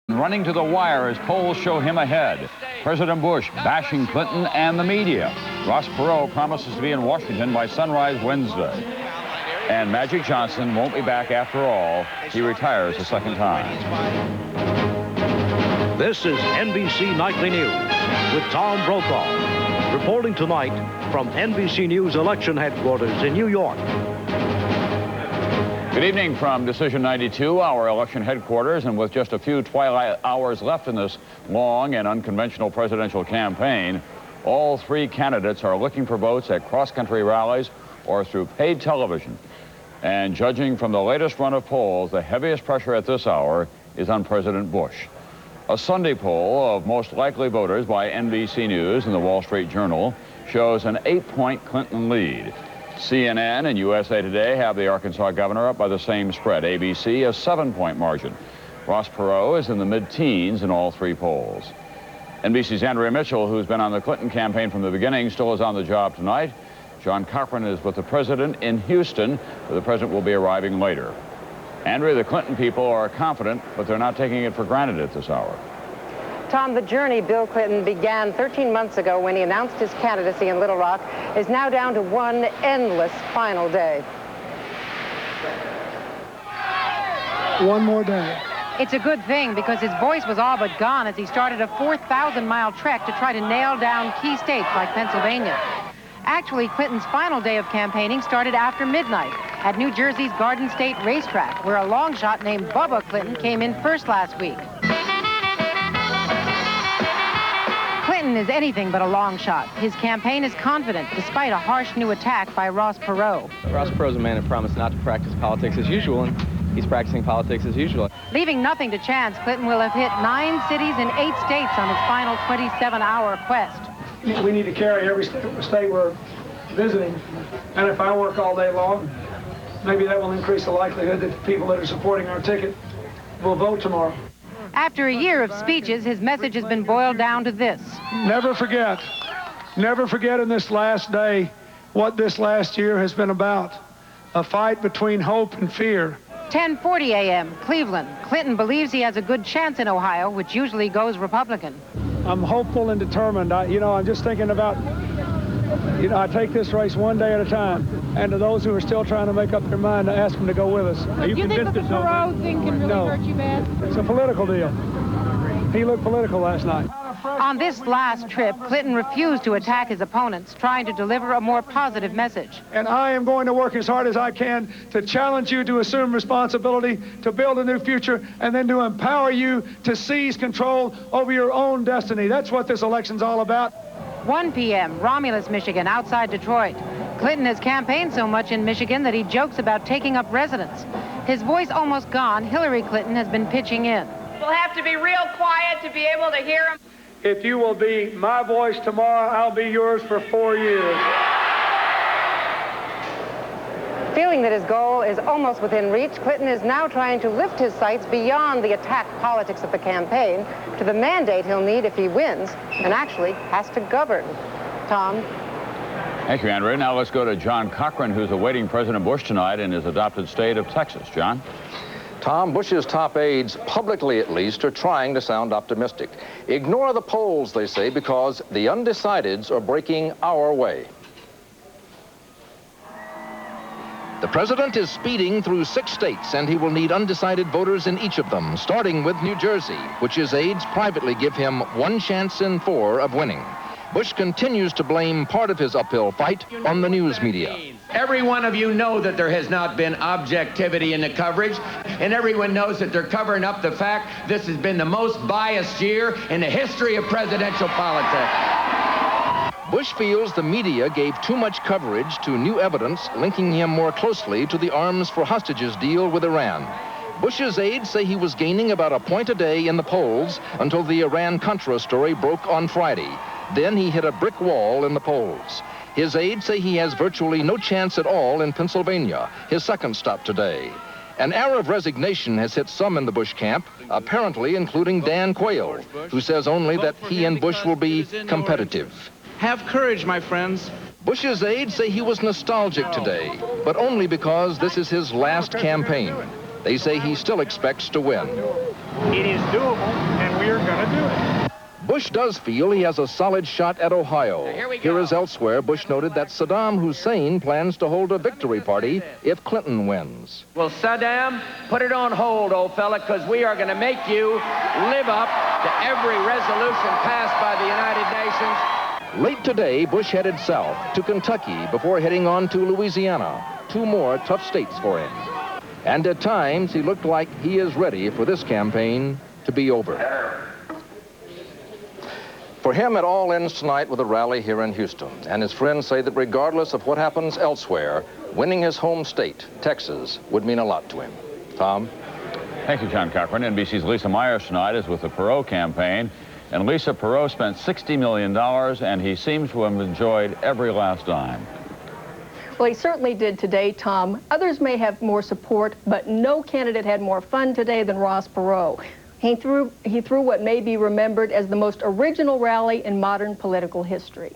Running to the wire as polls show him ahead. President Bush bashing Clinton and the media. Ross Perot promises to be in Washington by sunrise Wednesday. And Magic Johnson won't be back after all. He retires a second time. This is NBC Nightly News with Tom Brokaw, reporting tonight from NBC News election headquarters in New York. Good evening from Decision 92, our election headquarters, and with just a few twilight hours left in this long and unconventional presidential campaign, all three candidates are looking for votes at cross-country rallies or through paid television. And judging from the latest run of polls, the heaviest pressure at this hour is on President Bush. A Sunday poll of most likely voters by NBC News and the Wall Street Journal shows an 8-point Clinton lead. CNN and USA Today have the Arkansas governor up by the same spread. ABC a 7-point margin. Ross Perot is in the mid-teens in all three polls. NBC's Andrea Mitchell, who's been on the Clinton campaign from the beginning, still is on the job tonight. John Cochran is with the president in Houston, where the president will be arriving later. Andrea, the Clinton people are confident, but they're not taking it for granted at this hour. Tom, the journey Bill Clinton began 13 months ago when he announced his candidacy in Little Rock is now down to one endless final day. One more day. It's a good thing because his voice was all but gone as he started a 4,000-mile trek to try to nail down key states like Pennsylvania. Actually, Clinton's final day of campaigning started after midnight at New Jersey's Garden State Racetrack, where a long shot named Bubba Clinton came in first last week. Clinton is anything but a long shot. His campaign is confident, despite a harsh new attack by Ross Perot. Ross Perot's a man who promised not to practice politics as usual, and he's practicing politics as usual. Leaving nothing to chance, Clinton will have hit 9 cities in 8 states on his final 27-hour quest. We need to carry every state we're visiting, and if I work all day long, maybe that will increase the likelihood that the people that are supporting our ticket will vote tomorrow. After a year of speeches, his message has been boiled down to this. Never forget in this last day what this last year has been about. A fight between hope and fear. 10:40 a.m., Cleveland. Clinton believes he has a good chance in Ohio, which usually goes Republican. I'm hopeful and determined. I'm just thinking about, I take this race one day at a time. And to those who are still trying to make up their mind, to ask them to go with us. Do you think that the Perot thing can really hurt you bad? It's a political deal. He looked political last night. On this last trip, Clinton refused to attack his opponents, trying to deliver a more positive message. And I am going to work as hard as I can to challenge you to assume responsibility, to build a new future, and then to empower you to seize control over your own destiny. That's what this election's all about. 1 p.m., Romulus, Michigan, outside Detroit. Clinton has campaigned so much in Michigan that he jokes about taking up residence. His voice almost gone, Hillary Clinton has been pitching in. We'll have to be real quiet to be able to hear him. If you will be my voice tomorrow, I'll be yours for 4 years. Feeling that his goal is almost within reach, Clinton is now trying to lift his sights beyond the attack politics of the campaign to the mandate he'll need if he wins and actually has to govern. Tom? Thank you, Andrea. Now let's go to John Cochran, who's awaiting President Bush tonight in his adopted state of Texas. John? Tom, Bush's top aides, publicly at least, are trying to sound optimistic. Ignore the polls, they say, because the undecideds are breaking our way. The president is speeding through 6 states, and he will need undecided voters in each of them, starting with New Jersey, which his aides privately give him 1 chance in 4 of winning. Bush continues to blame part of his uphill fight on the news media. Every one of you know that there has not been objectivity in the coverage, and everyone knows that they're covering up the fact this has been the most biased year in the history of presidential politics. Bush feels the media gave too much coverage to new evidence linking him more closely to the arms for hostages deal with Iran. Bush's aides say he was gaining about a point a day in the polls until the Iran-Contra story broke on Friday. Then he hit a brick wall in the polls. His aides say he has virtually no chance at all in Pennsylvania, his second stop today. An air of resignation has hit some in the Bush camp, apparently including Dan Quayle, who says only that he and Bush will be competitive. Have courage, my friends. Bush's aides say he was nostalgic today, but only because this is his last campaign. They say he still expects to win. It is doable, and we're going to do it. Bush does feel he has a solid shot at Ohio. Here as elsewhere, Bush noted that Saddam Hussein plans to hold a victory party if Clinton wins. Well, Saddam, put it on hold, old fella, because we are going to make you live up to every resolution passed by the United Nations. Late today, Bush headed south to Kentucky before heading on to Louisiana. 2 more tough states for him. And at times, he looked like he is ready for this campaign to be over. For him, it all ends tonight with a rally here in Houston. And his friends say that regardless of what happens elsewhere, winning his home state, Texas, would mean a lot to him. Tom? Thank you, John Cochran. NBC's Lisa Myers tonight is with the Perot campaign. And Lisa, Perot spent $60 million, and he seems to have enjoyed every last dime. Well, he certainly did today, Tom. Others may have more support, but no candidate had more fun today than Ross Perot. He threw what may be remembered as the most original rally in modern political history.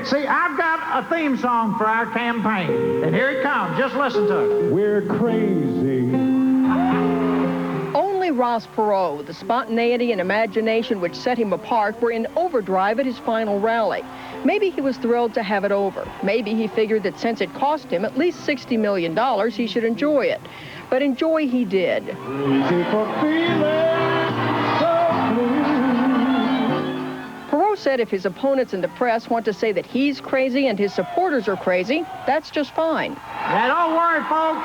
See, I've got a theme song for our campaign, and here it comes. Just listen to it. We're crazy. Only Ross Perot, the spontaneity and imagination which set him apart, were in overdrive at his final rally. Maybe he was thrilled to have it over. Maybe he figured that since it cost him at least $60 million, he should enjoy it. But enjoy he did. Perot said if his opponents in the press want to say that he's crazy and his supporters are crazy, that's just fine. Now, don't worry, folks.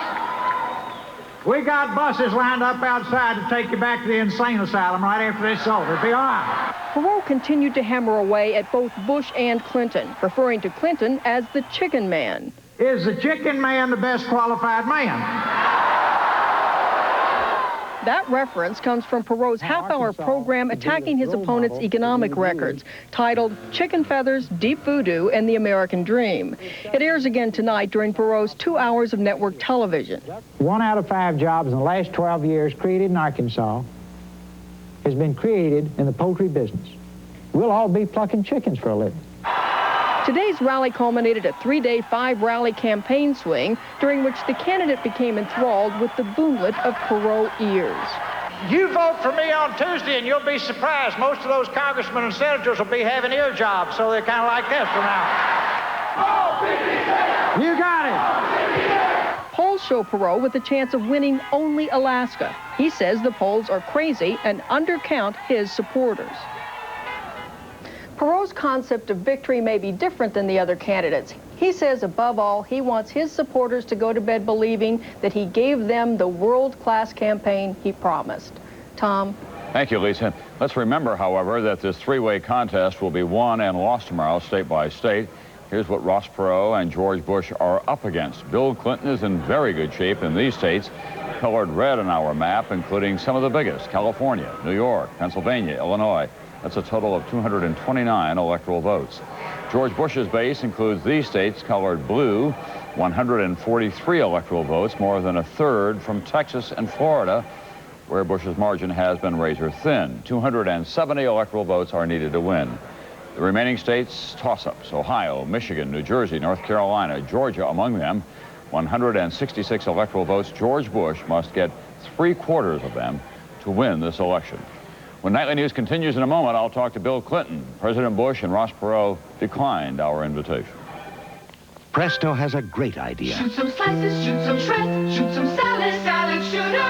We got buses lined up outside to take you back to the insane asylum right after this is over. It'll be all right. Perot continued to hammer away at both Bush and Clinton, referring to Clinton as the chicken man. Is the chicken man the best qualified man? That reference comes from Perot's half-hour program attacking his opponent's economic records, titled Chicken Feathers, Deep Voodoo, and the American Dream. It airs again tonight during Perot's 2 hours of network television. 1 out of 5 jobs in the last 12 years created in Arkansas has been created in the poultry business. We'll all be plucking chickens for a living. Today's rally culminated a 3-day, 5-rally campaign swing during which the candidate became enthralled with the boomlet of Perot ears. You vote for me on Tuesday and you'll be surprised. Most of those congressmen and senators will be having ear jobs, so they're kind of like this from now. You got it. Polls show Perot with a chance of winning only Alaska. He says the polls are crazy and undercount his supporters. Perot's concept of victory may be different than the other candidates. He says, above all, he wants his supporters to go to bed believing that he gave them the world-class campaign he promised. Tom? Thank you, Lisa. Let's remember, however, that this 3-way contest will be won and lost tomorrow, state by state. Here's what Ross Perot and George Bush are up against. Bill Clinton is in very good shape in these states, colored red on our map, including some of the biggest: California, New York, Pennsylvania, Illinois. That's a total of 229 electoral votes. George Bush's base includes these states colored blue, 143 electoral votes, more than a third from Texas and Florida, where Bush's margin has been razor thin. 270 electoral votes are needed to win. The remaining states, toss-ups: Ohio, Michigan, New Jersey, North Carolina, Georgia among them. 166 electoral votes. George Bush must get 3/4 of them to win this election. When Nightly News continues in a moment, I'll talk to Bill Clinton. President Bush and Ross Perot declined our invitation. Presto has a great idea. Shoot some slices, shoot some shreds, shoot some salad shooter.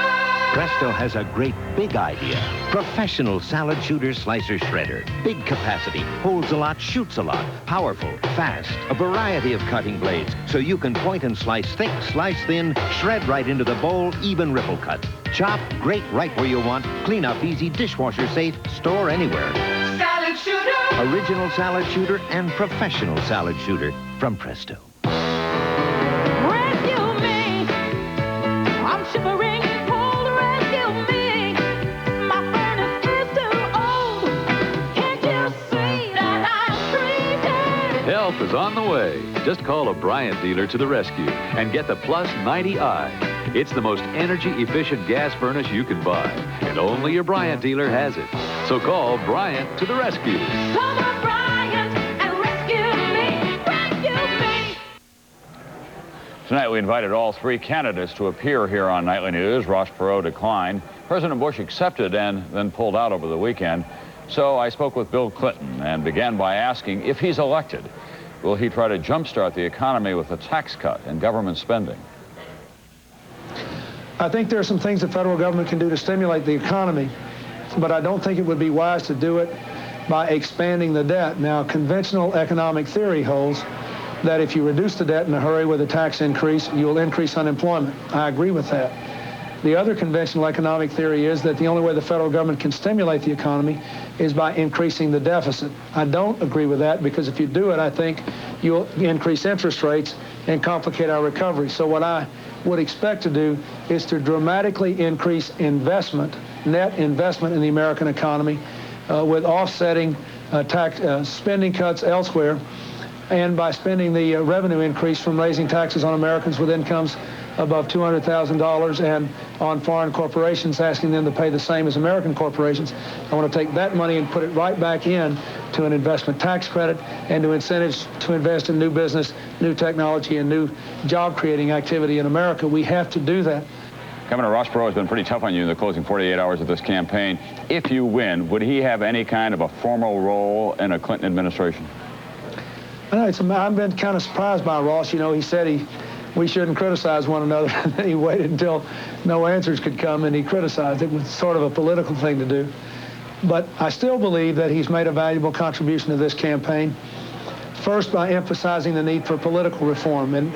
Presto has a great big idea. Professional salad shooter slicer shredder. Big capacity, holds a lot, shoots a lot. Powerful, fast, a variety of cutting blades, so you can point and slice thick, slice thin, shred right into the bowl, even ripple cut. Chop, grate right where you want, clean up easy, dishwasher safe, store anywhere. Salad shooter. Original salad shooter and professional salad shooter from Presto. Rescue me. I'm shivering. Help is on the way. Just call a Bryant dealer to the rescue and get the Plus 90i. It's the most energy-efficient gas furnace you can buy, and only your Bryant dealer has it. So call Bryant to the rescue. Come on, Bryant, and rescue me, rescue me. Tonight, we invited all three candidates to appear here on Nightly News. Ross Perot declined. President Bush accepted and then pulled out over the weekend. So I spoke with Bill Clinton and began by asking, if he's elected, will he try to jumpstart the economy with a tax cut and government spending? I think there are some things the federal government can do to stimulate the economy, but I don't think it would be wise to do it by expanding the debt. Now, conventional economic theory holds that if you reduce the debt in a hurry with a tax increase, you'll increase unemployment. I agree with that. The other conventional economic theory is that the only way the federal government can stimulate the economy is by increasing the deficit. I don't agree with that, because if you do it, I think you'll increase interest rates and complicate our recovery. So what I would expect to do is to dramatically increase investment, net investment in the American economy, with offsetting spending cuts elsewhere, and by spending the revenue increase from raising taxes on Americans with incomes above $200,000 and on foreign corporations, asking them to pay the same as American corporations. I want to take that money and put it right back in to an investment tax credit and to incentives to invest in new business, new technology, and new job-creating activity in America. We have to do that. Governor Ross Perot has been pretty tough on you in the closing 48 hours of this campaign. If you win, would he have any kind of a formal role in a Clinton administration? I've been kind of surprised by Ross. You know, he said we shouldn't criticize one another, and then he waited until no answers could come, and he criticized. It was sort of a political thing to do. But I still believe that he's made a valuable contribution to this campaign, first by emphasizing the need for political reform. And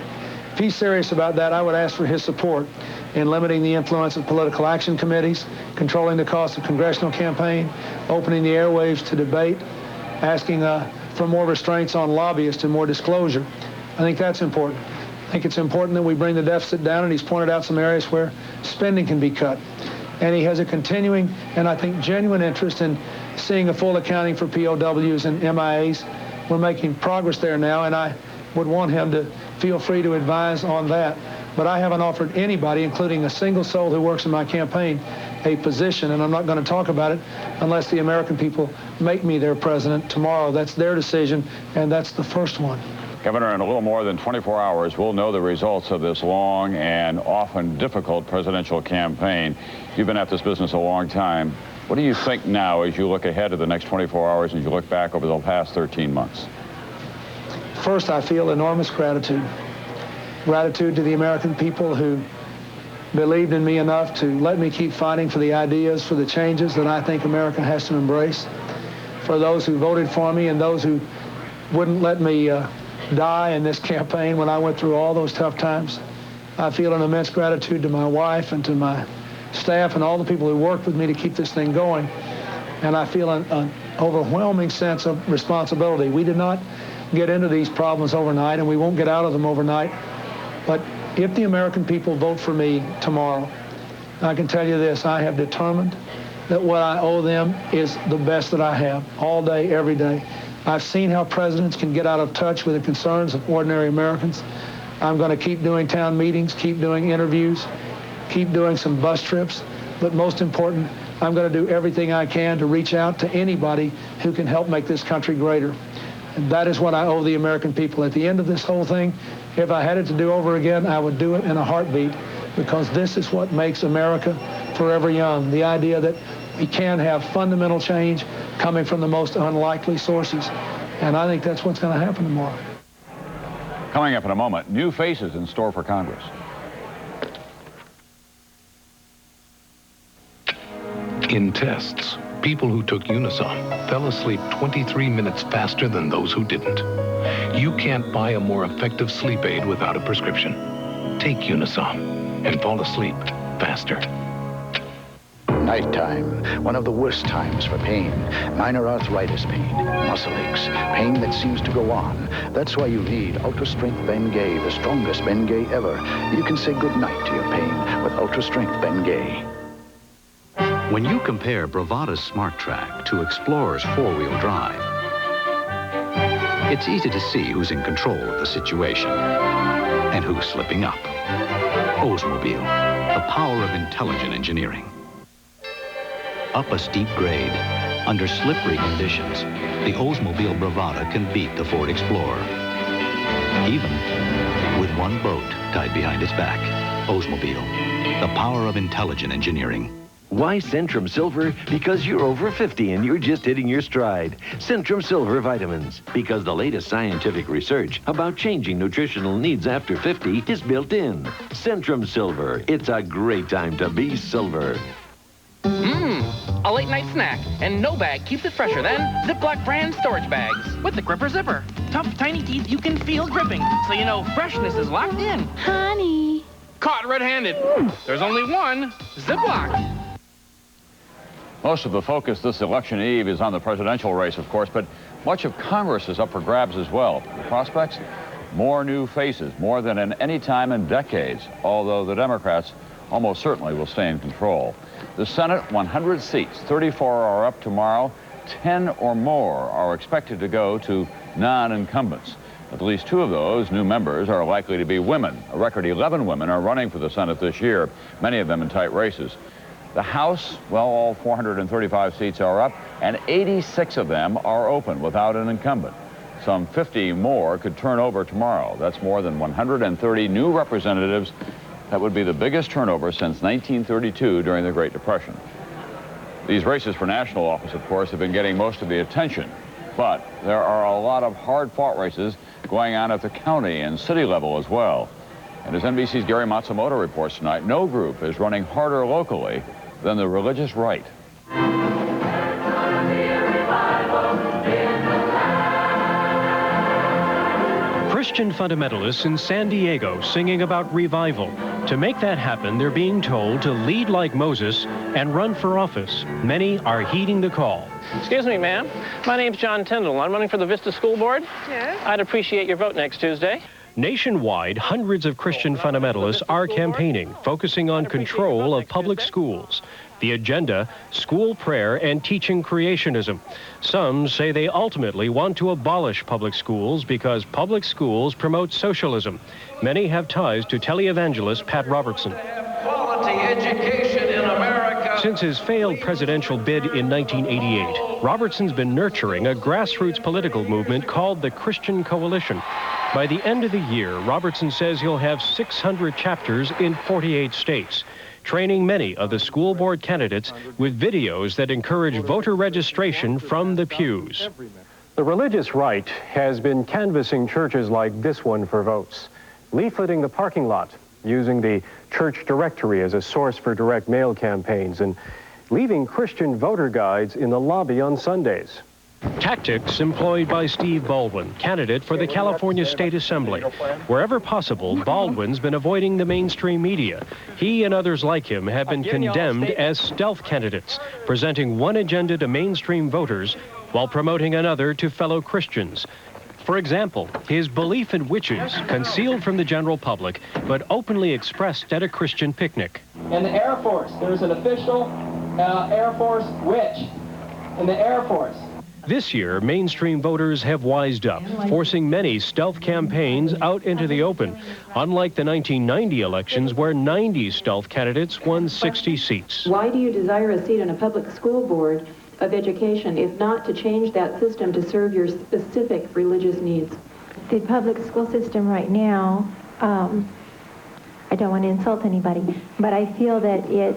if he's serious about that, I would ask for his support in limiting the influence of political action committees, controlling the cost of congressional campaign, opening the airwaves to debate, asking for more restraints on lobbyists and more disclosure. I think that's important. I think it's important that we bring the deficit down, and he's pointed out some areas where spending can be cut. And he has a continuing and I think genuine interest in seeing a full accounting for POWs and MIAs. We're making progress there now, and I would want him to feel free to advise on that. But I haven't offered anybody, including a single soul who works in my campaign, a position, and I'm not going to talk about it unless the American people make me their president tomorrow. That's their decision, and that's the first one. Governor, in a little more than 24 hours, we'll know the results of this long and often difficult presidential campaign. You've been at this business a long time. What do you think now as you look ahead to the next 24 hours and you look back over the past 13 months? First, I feel enormous gratitude. Gratitude to the American people who believed in me enough to let me keep fighting for the ideas, for the changes that I think America has to embrace. For those who voted for me and those who wouldn't let me die in this campaign when I went through all those tough times. I feel an immense gratitude to my wife and to my staff and all the people who worked with me to keep this thing going. And I feel an overwhelming sense of responsibility. We did not get into these problems overnight, and we won't get out of them overnight. But if the American people vote for me tomorrow, I can tell you this: I have determined that what I owe them is the best that I have, all day, every day. I've seen how presidents can get out of touch with the concerns of ordinary Americans. I'm going to keep doing town meetings, keep doing interviews, keep doing some bus trips. But most important, I'm going to do everything I can to reach out to anybody who can help make this country greater. And that is what I owe the American people. At the end of this whole thing, if I had it to do over again, I would do it in a heartbeat, because this is what makes America forever young. The idea that we can have fundamental change coming from the most unlikely sources. And I think that's what's going to happen tomorrow. Coming up in a moment, new faces in store for Congress. In tests, people who took Unisom fell asleep 23 minutes faster than those who didn't. You can't buy a more effective sleep aid without a prescription. Take Unisom and fall asleep faster. Nighttime, one of the worst times for pain. Minor arthritis pain, muscle aches, pain that seems to go on. That's why you need Ultra Strength Bengay, the strongest Bengay ever. You can say goodnight to your pain with Ultra Strength Bengay. When you compare Bravada's Smart Track to Explorer's four-wheel drive, it's easy to see who's in control of the situation and who's slipping up. Oldsmobile, the power of intelligent engineering. Up a steep grade, under slippery conditions, the Oldsmobile Bravada can beat the Ford Explorer, even with one boat tied behind its back. Oldsmobile, the power of intelligent engineering. Why Centrum Silver? Because you're over 50 and you're just hitting your stride. Centrum Silver vitamins. Because the latest scientific research about changing nutritional needs after 50 is built in. Centrum Silver. It's a great time to be silver. A late night snack. And no bag keeps it fresher than Ziploc brand storage bags. With the gripper zipper. Tough, tiny teeth you can feel gripping. So you know freshness is locked in. Honey. Caught red-handed. There's only one Ziploc. Most of the focus this election eve is on the presidential race, of course, but much of Congress is up for grabs as well. The prospects? More new faces, more than in any time in decades, although the Democrats almost certainly will stay in control. The Senate, 100 seats, 34 are up tomorrow. 10 or more are expected to go to non-incumbents. At least 2 of those new members are likely to be women. A record 11 women are running for the Senate this year, many of them in tight races. The House, well, all 435 seats are up, and 86 of them are open without an incumbent. Some 50 more could turn over tomorrow. That's more than 130 new representatives. That would be the biggest turnover since 1932 during the Great Depression. These races for national office, of course, have been getting most of the attention, but there are a lot of hard-fought races going on at the county and city level as well. And as NBC's Gary Matsumoto reports tonight, no group is running harder locally than the religious right. Christian fundamentalists in San Diego singing about revival. To make that happen, they're being told to lead like Moses and run for office. Many are heeding the call. Excuse me, ma'am. My name's John Tyndall. I'm running for the Vista School Board. Yes. I'd appreciate your vote next Tuesday. Nationwide, hundreds of Christian fundamentalists are campaigning, focusing on control of public schools. The agenda, school prayer and teaching creationism. Some say they ultimately want to abolish public schools because public schools promote socialism. Many have ties to televangelist Pat Robertson. Quality education in America. Since his failed presidential bid in 1988, Robertson's been nurturing a grassroots political movement called the Christian Coalition. By the end of the year, Robertson says he'll have 600 chapters in 48 states, training many of the school board candidates with videos that encourage voter registration from the pews. The religious right has been canvassing churches like this one for votes, leafleting the parking lot, using the church directory as a source for direct mail campaigns, and leaving Christian voter guides in the lobby on Sundays. Tactics employed by Steve Baldwin, candidate for the California State Assembly. Wherever possible, Baldwin's been avoiding the mainstream media. He and others like him have been condemned as stealth candidates, presenting one agenda to mainstream voters while promoting another to fellow Christians. For example, his belief in witches, concealed from the general public, but openly expressed at a Christian picnic. In the Air Force, there's an official Air Force witch in the Air Force. This year, mainstream voters have wised up, forcing many stealth campaigns out into the open, unlike the 1990 elections where 90 stealth candidates won 60 seats. Why do you desire a seat on a public school board of education if not to change that system to serve your specific religious needs? The public school system right now, I don't want to insult anybody, but I feel that it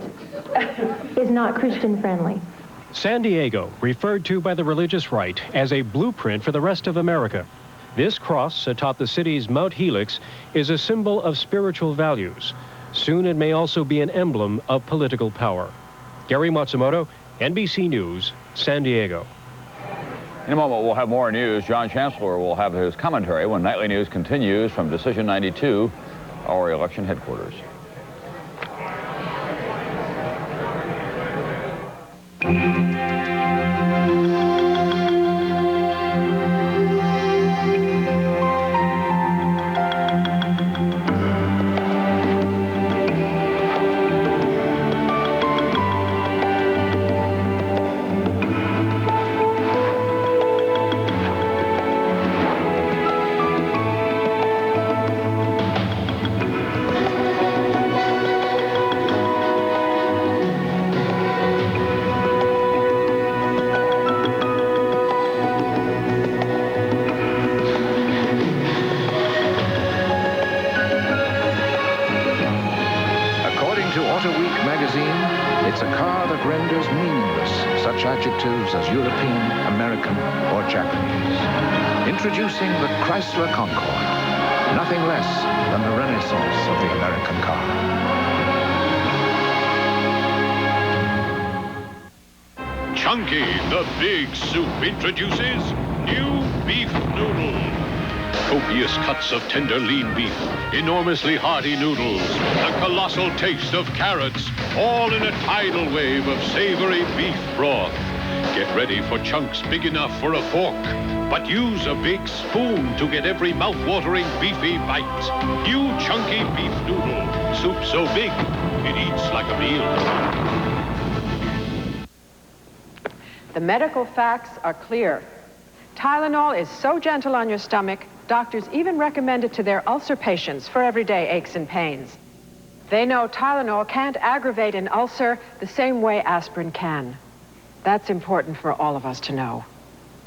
is not Christian friendly. San Diego, referred to by the religious right as a blueprint for the rest of America. This cross atop the city's Mount Helix is a symbol of spiritual values. Soon it may also be an emblem of political power. Gary Matsumoto, NBC News, San Diego. In a moment, we'll have more news. John Chancellor will have his commentary when Nightly News continues from Decision 92, our election headquarters. such adjectives as European, American, or Japanese. Introducing the Chrysler Concorde. Nothing less than the renaissance of the American car. Chunky, the big soup, introduces new beef noodles. Copious cuts of tender lean beef, enormously hearty noodles, the colossal taste of carrots, all in a tidal wave of savory beef broth. Get ready for chunks big enough for a fork, but use a big spoon to get every mouth-watering beefy bite. New chunky beef noodle, soup so big, it eats like a meal. The medical facts are clear. Tylenol is so gentle on your stomach, doctors even recommend it to their ulcer patients for everyday aches and pains. They know Tylenol can't aggravate an ulcer the same way aspirin can. That's important for all of us to know.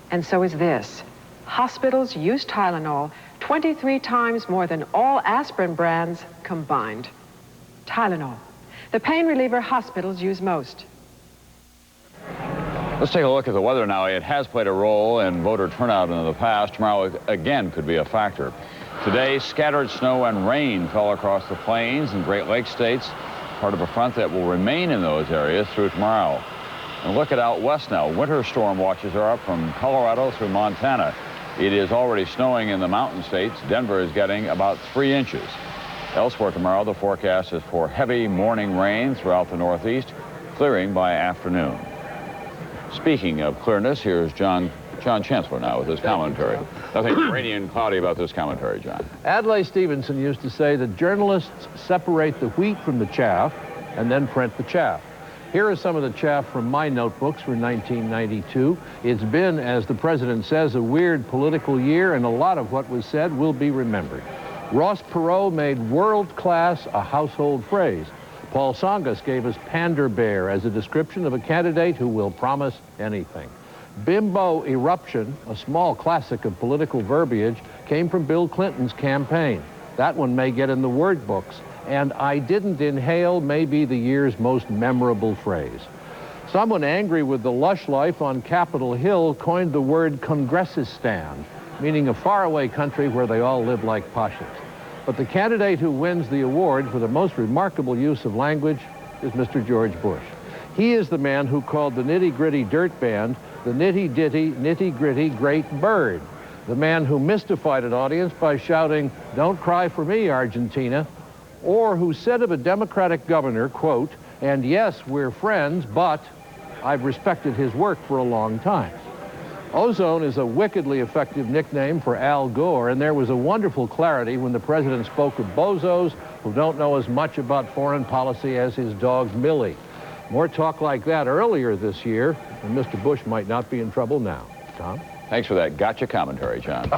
And so is this. Hospitals use Tylenol 23 times more than all aspirin brands combined. Tylenol, the pain reliever hospitals use most. Let's take a look at the weather now. It has played a role in voter turnout in the past. Tomorrow, again, could be a factor. Today, scattered snow and rain fell across the plains and Great Lakes states, part of a front that will remain in those areas through tomorrow. And look at out west now. Winter storm watches are up from Colorado through Montana. It is already snowing in the mountain states. Denver is getting about 3 inches. Elsewhere tomorrow, the forecast is for heavy morning rain throughout the Northeast, clearing by afternoon. Speaking of clearness, here's John Chancellor now with his commentary. Nothing rainy and cloudy about this commentary, John. Adlai Stevenson used to say that journalists separate the wheat from the chaff and then print the chaff. Here are some of the chaff from my notebooks for 1992. It's been, as the president says, a weird political year, and a lot of what was said will be remembered. Ross Perot made world-class a household phrase. Paul Tsongas gave us Pander Bear as a description of a candidate who will promise anything. Bimbo eruption, a small classic of political verbiage, came from Bill Clinton's campaign. That one may get in the word books. And I didn't inhale may be the year's most memorable phrase. Someone angry with the lush life on Capitol Hill coined the word Congressistan, meaning a faraway country where they all live like pashas. But the candidate who wins the award for the most remarkable use of language is Mr. George Bush. He is the man who called the nitty-gritty dirt band the nitty-ditty, nitty-gritty great bird. The man who mystified an audience by shouting, "Don't cry for me, Argentina," or who said of a Democratic governor, quote, "And yes, we're friends, but I've respected his work for a long time." Ozone is a wickedly effective nickname for Al Gore, and there was a wonderful clarity when the president spoke of bozos who don't know as much about foreign policy as his dog Millie. More talk like that earlier this year, and Mr. Bush might not be in trouble now. Tom? Thanks for that gotcha commentary, John.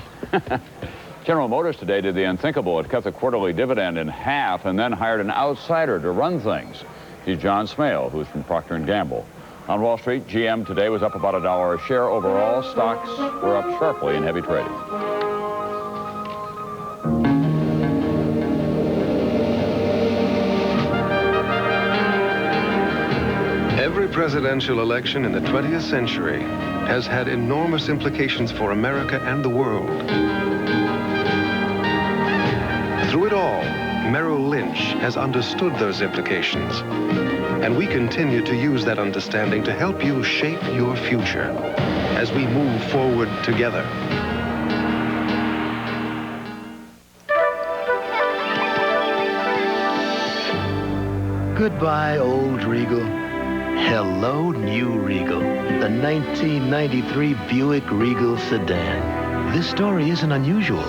General Motors today did the unthinkable. It cut the quarterly dividend in half and then hired an outsider to run things. He's John Smale, who's from Procter & Gamble. On Wall Street, GM today was up about $1 a share. Overall, stocks were up sharply in heavy trading. Every presidential election in the 20th century has had enormous implications for America and the world. Through it all, Merrill Lynch has understood those implications. And we continue to use that understanding to help you shape your future as we move forward together. Goodbye, old Regal. Hello, new Regal. The 1993 Buick Regal sedan. This story isn't unusual.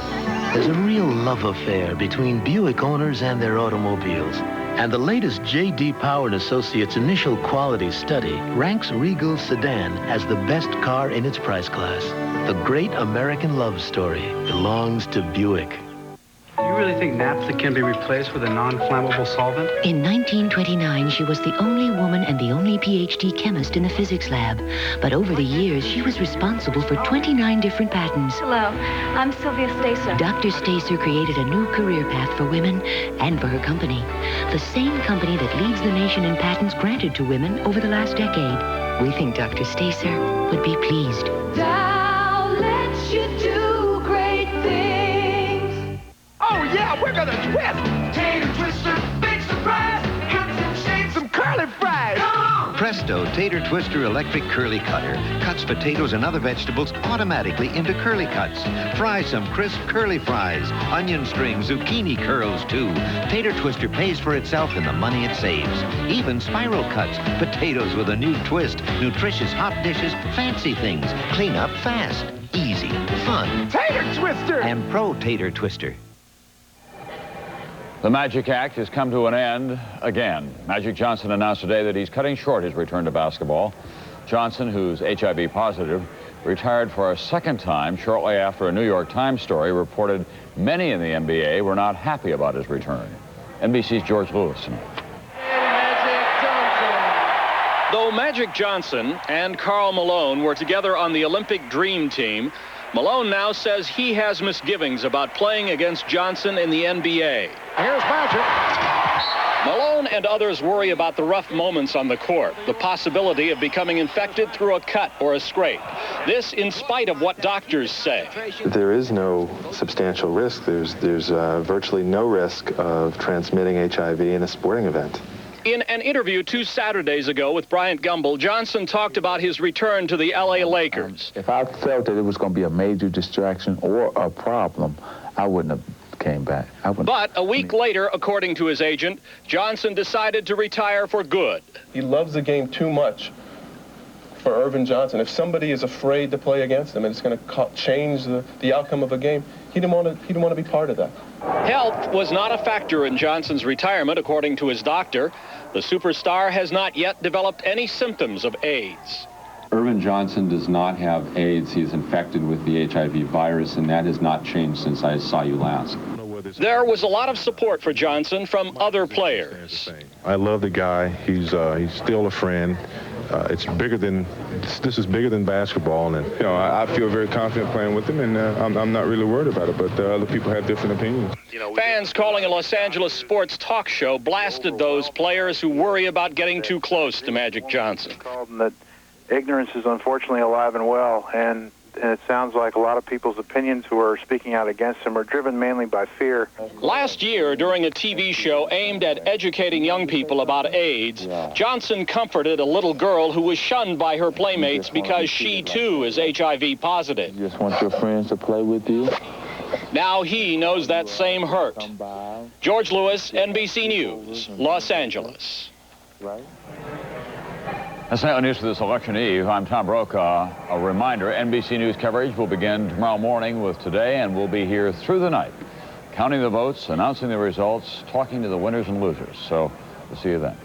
There's a real love affair between Buick owners and their automobiles. And the latest J.D. Power & Associates initial quality study ranks Regal sedan as the best car in its price class. The great American love story belongs to Buick. You really think naphtha can be replaced with a non-flammable solvent? In 1929, she was the only woman and the only PhD chemist in the physics lab. But over the years, she was responsible for 29 different patents. Hello, I'm Sylvia Stacer. Dr. Stacer created a new career path for women and for her company. The same company that leads the nation in patents granted to women over the last decade. We think Dr. Stacer would be pleased. Dow lets you do great things. Oh, yeah, we're gonna twist. Tater twister, big surprise. Cuts and shapes, some curly fries. Presto Tater Twister Electric Curly Cutter cuts potatoes and other vegetables automatically into curly cuts. Fry some crisp curly fries, onion strings, zucchini curls too. Tater Twister pays for itself in the money it saves. Even spiral cuts, potatoes with a new twist, nutritious hot dishes, fancy things. Clean up fast, easy, fun. Tater Twister! And Pro Tater Twister. The Magic Act has come to an end again. Magic Johnson announced today that he's cutting short his return to basketball. Johnson, who's HIV positive, retired for a second time shortly after a New York Times story reported many in the NBA were not happy about his return. NBC's George Lewis tonight. Though Magic Johnson and Karl Malone were together on the Olympic Dream Team, Malone now says he has misgivings about playing against Johnson in the NBA. Here's Magic. Malone and others worry about the rough moments on the court, the possibility of becoming infected through a cut or a scrape. This in spite of what doctors say. There is no substantial risk. There's virtually no risk of transmitting HIV in a sporting event. In an interview 2 Saturdays ago with Bryant Gumbel, Johnson talked about his return to the LA Lakers. If I felt that it was going to be a major distraction or a problem, I wouldn't have came back. But a week later, according to his agent, Johnson decided to retire for good. He loves the game too much for Irvin Johnson. If somebody is afraid to play against him and it's going to change the outcome of a game, he didn't want to be part of that. Health was not a factor in Johnson's retirement, according to his doctor. The superstar has not yet developed any symptoms of AIDS. Irvin Johnson does not have AIDS. He's infected with the HIV virus, and that has not changed since I saw you last. There was a lot of support for Johnson from other players. I love the guy. He's still a friend. This is bigger than basketball, and I feel very confident playing with him, and I'm not really worried about it. But other people have different opinions. Fans calling a Los Angeles sports talk show blasted those players who worry about getting too close to Magic Johnson. That ignorance is unfortunately alive and well, and it sounds like a lot of people's opinions who are speaking out against him are driven mainly by fear. Last year, during a TV show aimed at educating young people about AIDS, Johnson comforted a little girl who was shunned by her playmates because she, too, is HIV positive. You just want your friends to play with you? Now he knows that same hurt. George Lewis, NBC News, Los Angeles. That's not news for this election eve. I'm Tom Brokaw. A reminder, NBC News coverage will begin tomorrow morning with Today, and we'll be here through the night, counting the votes, announcing the results, talking to the winners and losers. So we'll see you then.